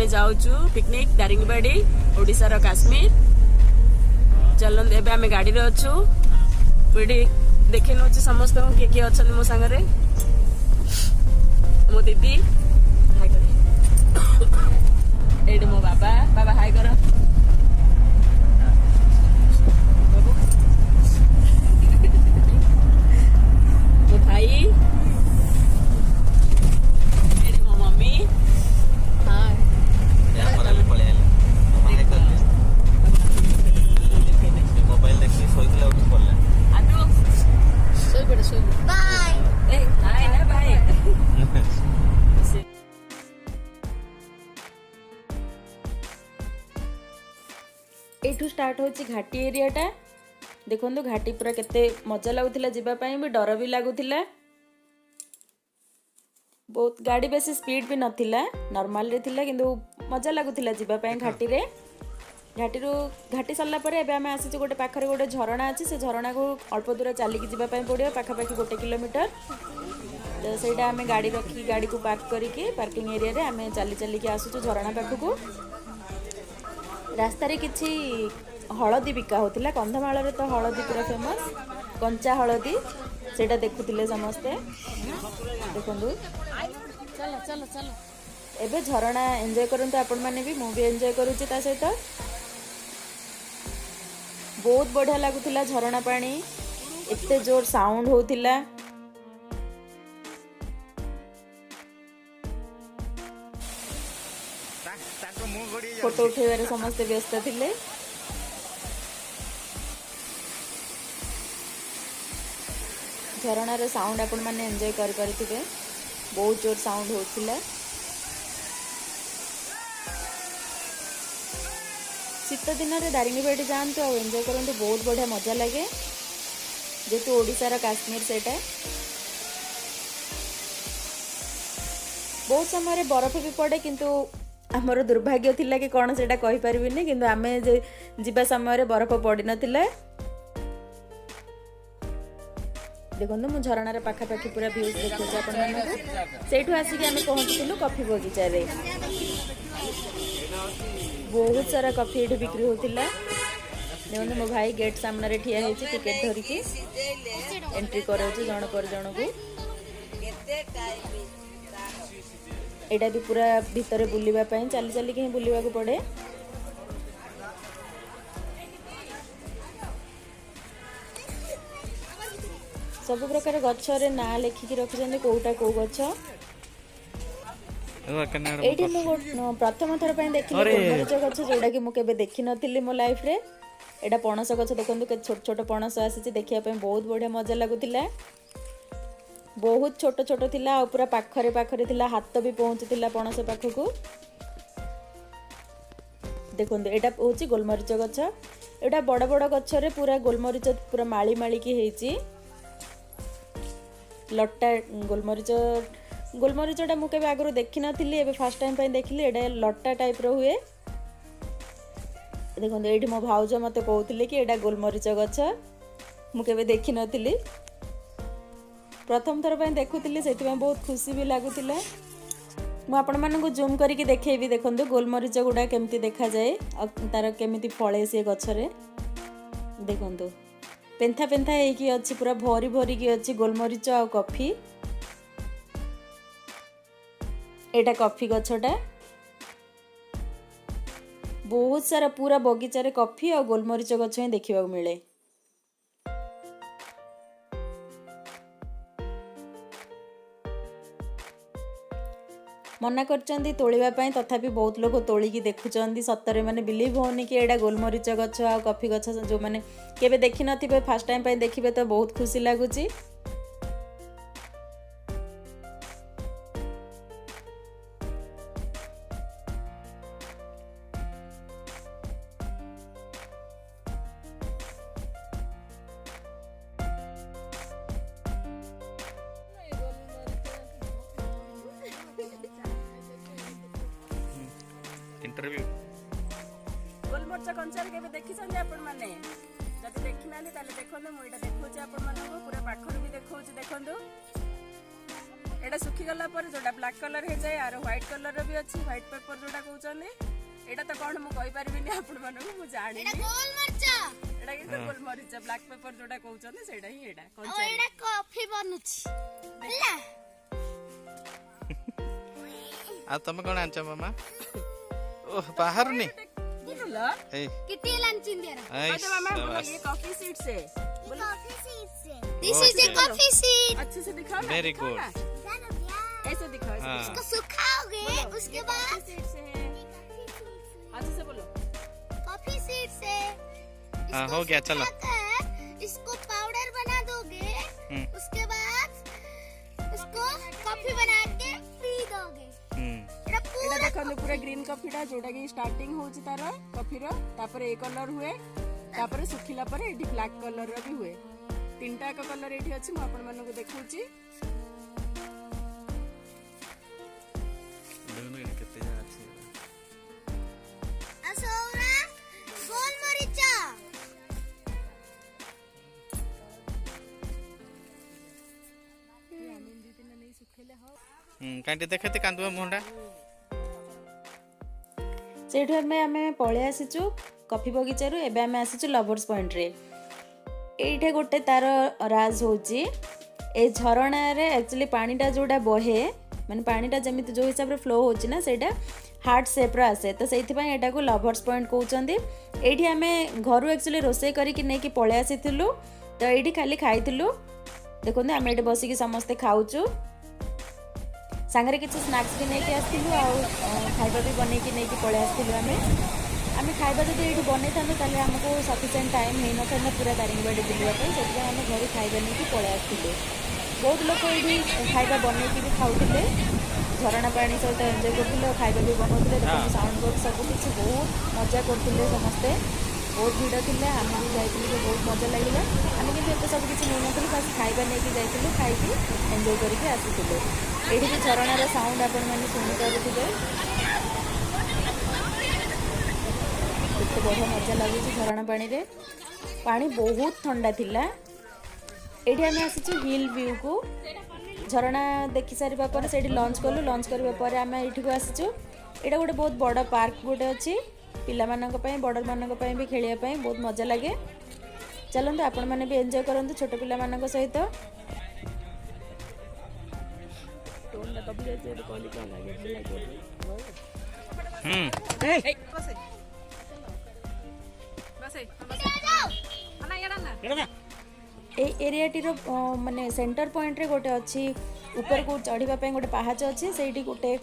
जाऊचु picnic Daringbadi Odisha रो काश्मीर। चलन एबे आमे गाड़ी रे अछु पीडी देखे नोची समस्त के के अछन मो संगरे मो दीदी हाय करे एडे मो बाबा बाबा हाय करो मो भाई एडे मो मम्मी हाय या मराले पळे आले हाय करले मोबाइल देखि सोइतले उठी पड़ले आदो सोई पड़े बाय ए हाय ना बाय एठू स्टार्ट होची घाटी एरियाटा देखो घाटी पूरा केते मजा लगुला जीवाई भी डर भी लगुला बहुत गाड़ी बेसी स्पीड भी नथिला नॉर्मल रे थिला किंतु मजा लगुला जीवाई घाटी रे घाटी सरला परे एबे आमे आसी गोटे पाखरे गोटे झरणा अछि से झरणा को अल्प दूर चलिकी जीवा पई पड़ियो पाखापाखि 1 किलोमीटर तो सेटा आमे गाड़ी रखी गाड़ी को पार्क करिके पार्किंग एरिया रे आमे चली चली के आसुछु झरणा पाखकू रास्ता रे किछि हळदी बिका होतिला कंधमाल रे तो हळदी पूरा फेमस कंचा हळदी सेटा देखुतिले समस्ते देखंदु चलो चलो चलो एबे झरणा एन्जॉय करंतु आपण माने भी मु भी एन्जॉय करूची ता सहित बहुत बढ़िया लगुला झरणा पानी एते जोर साउंड होतिला फोटो उठेबारे समस्त व्यस्त थिले झरणार साउंड आपण माने एन्जॉय कर पारिथिबे बहुत जोर साउंड होतिला शीत दिन में दारिंगबाड़ी जातु आ एंजॉय करते बहुत बढ़िया मजा लगे जेतु ओडिशार काश्मीर सेटा बहुत समय बरफ भी पड़े किंतु आमर दुर्भाग्य थिला कि कौन सेटा कहि परिबिनी किंतु आमे जे जीवा समय बरफ पड़ी नथिला देखो मु झरणार पाखापाखि पूरा व्यूज देखुछ आपण मानकु सेठु आसी के आमे पहुंचतिलु कॉफी बगीचा रे बहुत सारा कॉफी एठी बिक्री होतिला देखो मो भाई गेट सामने रे ठिया हेछि टिकट धरिकी एंट्री करौछि जण पर जण को एटा भी पूरा भीतर बुलिबा पई चली चली के बुलिबा को पड़े सब प्रकार गछ रे ना लेखि के रखिजने कोउटा को गछ एठी मु प्रथम थर पई देखिले गोलमरीच गछ जोडा कि मु केबे देखि नथिली मो लाइफ रे एटा पणस गछ देखंतु के छोट छोट पणस आसी देखिया पई बहुत बढ़िया मजा लागुतिला बहुत छोट छोट थिला आ पूरा पाखरे पाखरे थिला हाथ भी पहुंचतिला पणस पाखकू देखंतु एटा होची गोलमरीच गछ एटा बड़ बड़ गछ रे पूरा गोलमरीच पूरा माली माली की हेची लट्टा गोलमरीचटा मु केबे आगरो देखि नथिली एबे फर्स्ट टाइम पई देखिली एटा लट्टा टाइप रो हुए देखो एठी मो भाउज मते कहउतिले कि एटा गोलमरीच गछ मु केबे देखि नथिली प्रथम थर पई देखुतिली सेति पई बहुत खुशी भी लागुतिला मु आपण मानन को जूम करिके देखेबी देखंतु गोलमरीच गुडा केमती देखा जाए तार केमिति फळे से गछ रे देखंतु पेंथा पेंथा हेकी अछि पूरा भरी भरी की अछि गोलमरीच आ कॉफी एटा कॉफी गछटा बहुत सारा पूरा बगीचा रे कॉफी और गोलमरीच गछ ही देखिबा को मिले मना करचंदी तोलिबा पई तथापि बहुत लोग तोलिकी देखुचंदी सत्तरे माने बिलीव होनी कि एडा गोलमरीच गछ आ कॉफी गछ जो माने केबे देखि नथिबे फर्स्ट टाइम पई देखिबे तो बहुत खुशी लागुची इंटरव्यू गोलमरीच कंचार केबे देखिसंजे आपण माने जति देखि नाली ताले देखंदो मु एटा देखौची आपण मानको पूरा पाखर भी देखौची देखंदो एटा सुखी गला पर जोटा ब्लैक कलर हे जाए आरो व्हाइट कलर भी अछि व्हाइट पेपर जोटा कहउछनी एटा त कोन मु कहि परिबिनी आपण मानको मु जानि एटा गोल मरचा एटा कि गोल मरीचा ब्लैक पेपर जोटा कहउछनी सेटा ही एटा ओ एटा कॉफी बनुछि हला आ तुम कोन आंच मामा ओह बाहर नहीं बोला ए कितने लंच इंडिया अच्छा मामा बोलो ये कॉफी सीट से कॉफी सीट से this is a coffee seat अच्छे से दिखाओ ना वेरी गुड ऐसे दिखाओ इसको सुखाओगे उसके बाद सीट से है अच्छे से बोलो कॉफी सीट से हाँ हो गया चलो इसको पाउडर बना दोगे उसके बाद उसको कॉफी बना के पी दोगे एटा देखो पूरा ग्रीन कॉफी टा जोटा की स्टार्टिंग होची तार कॉफी रो तापर ए कलर हुए तापर सुखिला पर एठी ब्लैक कलर रो भी हुए तीनटा का कलर एठी अछि म आपण मानको देखौची असौरा गोल मरीचा कांटी देखते कांदुआ मुंडा सेठु आमे पळे आसीचु कॉफी बगीचा रु एबे आमे आसीचु लवर्स पॉइंट रे एठे गोटे तार राज होची ए झरणा रे एक्चुअली पानीटा जोडा बहे माने पानीटा जेमिति जो हिसाब रे फ्लो होची ना सेटा हार्ट शेप रा आसे तो सेथि पय एटा को लवर्स पॉइंट कहउचंदी एठी आमे घरु एक्चुअली रोसे करी कि नै कि पळे आसीथिलु तो एठी खाली खाइथिलु देखोंदे आमे एठी बसी कि समस्त खाउचु सांगरे किसी स्नैक्स भी नहीं आसलु खाइबा भी बन नहीं पलि आसलु आम खाइबा जब ये बन था आमको सफिसीयंट टाइम नहीं ना पूरा दारिंगबाड़ी बुलापी से आम घर खाइबा नहीं पलि आसलु बहुत लोग ये खाइबा बन भी खाऊले झरणा पानी सहित एंजॉय करते खाइबा भी बनाते साउंड बॉक्स सब किसी बहुत मजा करते समस्ते बहुत भिड़ थे आम भी जाइए बहुत मजा लगे आम कि सब किसी नहीं नी बस खाइबा नहीं जाइए खाई एंजॉय करके आसीलु ये भी झरणार साउंड आपण मैंने शुणी पारे बढ़िया मजा लगे झरणा पानी रे पानी बहुत ठंडा थिला एठी आम आसीचु हिल व्यू को झरणा देखि सारिबा पर सेठी लंच कलु लंच करबा पर आम एठी को आसीचु एटा गोटे बहुत बड़ पार्क गोटे अछि पिला मानक पय बड़ मानक पय भी खेलिया पय बहुत मजा लगे चलंतु आपण माने भी एंजॉय करंतु छोट पिला मानक सहित एरियाटी माने सेंटर पॉइंट रे गोटे अच्छी ऊपर को चढ़ीबा पे गोटे पहाच अच्छी से गोटे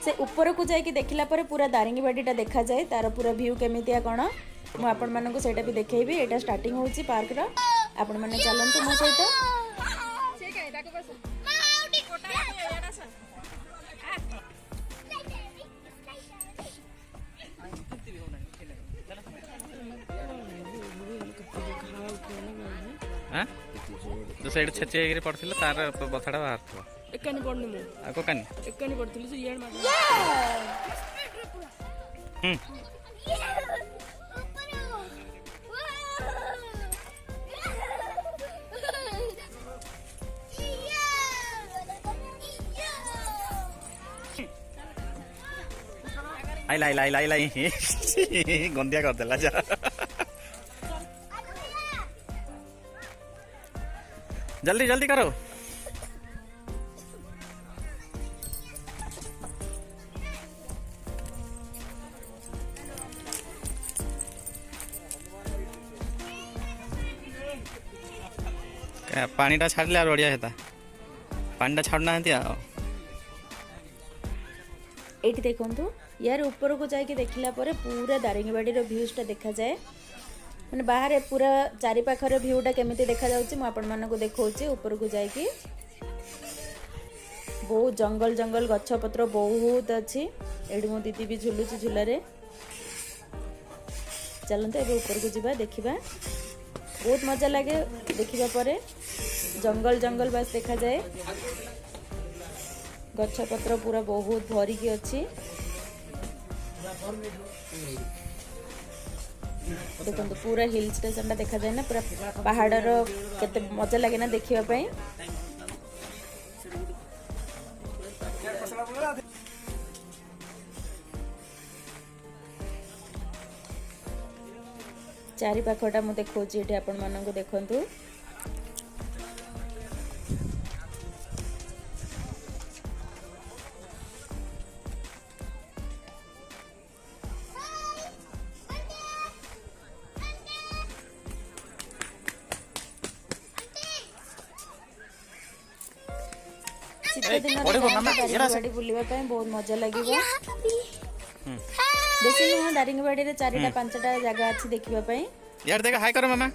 से ऊपर को जाके देखिला पर पूरा दारिंगबाड़ीटा देखा जाए तार पूरा व्यू केमितिया कौन मु आपण मानक सेटा भी देखैबी एटा स्टार्टिंग होची पार्क रा आपण माने चलंतु मो सहित हां तो साइड छचे एग्री पड़थिला तार बथाडा बाहर थवा एकानी पड़नी मु आको कानी एकानी पड़थिली से येड मार आई गंदिया कर देला जा जल्दी जल्दी करो पानीटा छाड़ले और बढ़िया हेता पानीटा छाड़ना है एठी देखंतु यार ऊपर को जाके देखिला पर पूरा दारिंगबाड़ी रो व्यूजटा देखा जाए माने बाहर पूरा चारि पाखर व्यूटा केमिति देखा जाउची म आपण मानको देखौची ऊपर को जाके बहुत जंगल जंगल गछ पत्र बहुत अच्छी एडी मो दीदी भी झुलुची झुला रे चलंते ए ऊपर को जिबा देखिबा बहुत मजा लगे देखिबा परे जंगल जंगल बस देखा जाए गछ पत्र पूरा बहुत भरी की अच्छी देखो तो पूरा हिल स्टेशन देखा जाए ना पूरा पहाड़ रो केते मजा लगे ना देखिबा पई चारि पाखटा मु देखौछि एठी आपण मानको देखंतु। शीत दिन दारिंगबाड़ी बुलवा बहुत मजा लगे। बेसी नुह दारिंगबाड़ी रे 4टा 5टा जगह अच्छी देखा। यार देखा हाय करो मामा।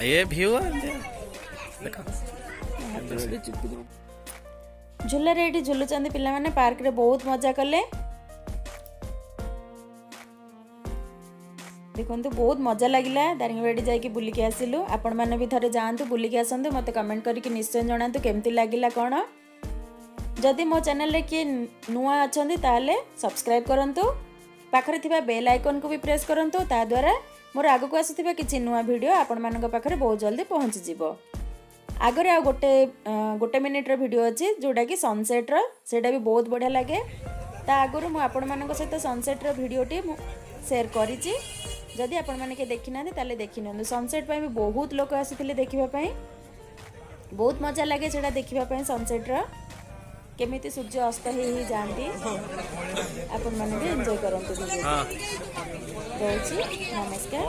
ये व्यू देखो झूला रे एठी झुलुचंदी पिला माने पार्क रे बहुत मजा कले। देखंतु बहुत मजा लागिला दारिंगबाड़ी जाई कि बुली के आसिलु। आपण माने भी थरे जांतु बुली के आसंतु मते कमेंट करी कि निश्चय जणांतु केमती लागिला कोन। जदि मो चैनल रे कि नुआ अछंदी ताले सब्सक्राइब करंतु। पाखरे थिबा बेल आइकन को भी प्रेस करंतु। ता द्वारा मोर आगु को आसुथिबा किछि नुआ वीडियो आपण मानक पाखरे बहुत जल्दी पहुंच जिवो। आगरे आ गोटे मिनिट रो वीडियो अछि जोडा कि सनसेट रो, सेटा भी बहुत बढ़िया लागे। ता आगरु मु आपण मानक सहित सनसेट रो वीडियो टी शेयर करिछि। जदि आपण माने के देखि नांदे ताले देखि नंदु। सनसेट पय भी बहुत लोक आसिथिले देखिबा पय। बहुत मजा लागे सेटा देखिबा पय सनसेट रो केमिति सूर्य अस्त ही जानती। आपण माने भी एन्जॉय करंतु वीडियो। हां रहउछि नमस्कार।